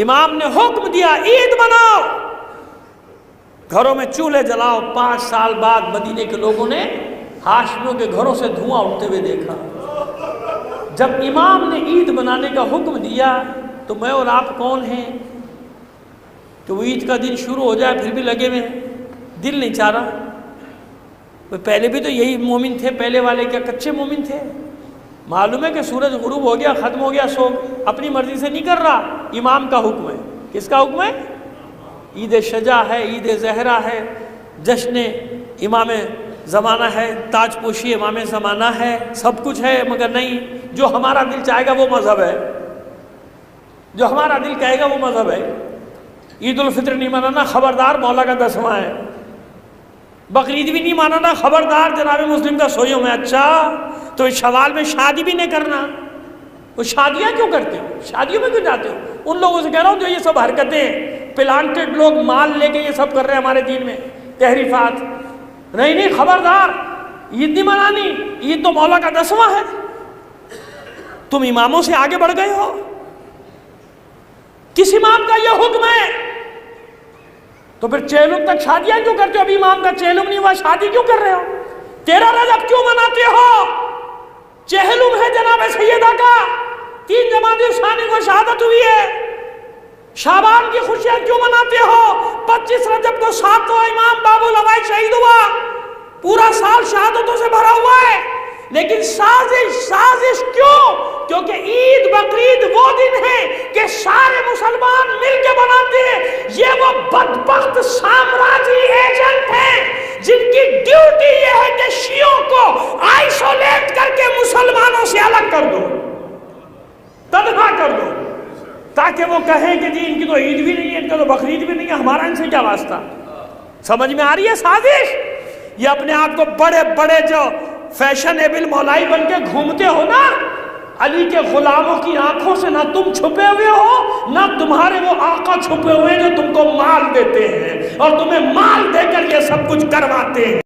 امام نے حکم دیا عید مناؤ، گھروں میں چولہے جلاؤ۔ 5 سال بعد مدینے کے لوگوں نے ہاشمیوں کے گھروں سے دھواں اٹھتے ہوئے دیکھا۔ جب امام نے عید منانے کا حکم دیا تو میں اور آپ کون ہیں کہ وہ عید کا دن شروع ہو جائے پھر بھی لگے ہوئے ہیں؟ دل نہیں چاہ رہا۔ پہلے بھی تو یہی مومن تھے، پہلے والے کیا کچے مومن تھے؟ معلوم ہے کہ سورج غروب ہو گیا، ختم ہو گیا، سو اپنی مرضی سے نہیں کر رہا، امام کا حکم ہے۔ کس کا حکم ہے؟ عید شجاع ہے، عید زہرا ہے، جشن امام زمانہ ہے، تاج پوشی امام زمانہ ہے، سب کچھ ہے، مگر نہیں، جو ہمارا دل چاہے گا وہ مذہب ہے، جو ہمارا دل کہے گا وہ مذہب ہے۔ عید الفطر نہیں منانا، خبردار مولا کا 10واں ہے۔ بقرعید بھی نہیں منانا، خبردار جناب مسلم کا سوئیوں میں۔ اچھا تو شوال میں شادی بھی نہیں کرنا، وہ شادیاں کیوں کرتے ہو؟ شادیوں میں کیوں جاتے ہو؟ ان لوگوں سے کہہ رہا ہوں جو یہ سب حرکتیں پلانٹڈ لوگ مال لے کے یہ سب کر رہے ہیں ہمارے دین میں، تحریفات، نہیں خبردار، عید نہیں منانی، عید تو مولا کا 10واں ہے۔ تم اماموں سے آگے بڑھ گئے ہو، کس امام کا یہ حکم ہے؟ تو پھر چہلم تک شادیاں کیوں کرتے ہو؟ ابھی امام کا چہلم نہیں ہوا، شادی کیوں کر رہے ہو؟ 13 رجب کیوں مناتے ہو؟ چہلم ہے جناب سیدہ کا، 3 جمادی الثانی کو شہادت ہوئی ہے۔ شعبان کی خوشیاں کیوں مناتے ہو؟ 25 رجب کو 7واں امام باب العوائد شہید ہوا، پورا سال شہادتوں سے بھرا ہوا ہے، لیکن سازش کیوں؟ کیونکہ عید بقرعید وہ دن ہے کہ سارے مسلمان مل کے بناتے ہیں۔ یہ وہ بدبخت سامراجی ایجنٹ ہیں جن کی ڈیوٹی یہ ہے کہ شیعوں کو آئسولیٹ کر کے مسلمانوں سے الگ کر دو، تنہا کر دو، تاکہ وہ کہیں کہ جی ان کی تو عید بھی نہیں ہے، ان کا تو بقرعید بھی نہیں ہے، ہمارا ان سے کیا واسطہ؟ سمجھ میں آ رہی ہے سازش؟ یہ اپنے آپ کو بڑے بڑے جو فیشنیبل مولائی بن کے گھومتے ہو نا، علی کے غلاموں کی آنکھوں سے نہ تم چھپے ہوئے ہو، نہ تمہارے وہ آقا چھپے ہوئے جو تم کو مال دیتے ہیں اور تمہیں مال دے کر یہ سب کچھ کرواتے ہیں۔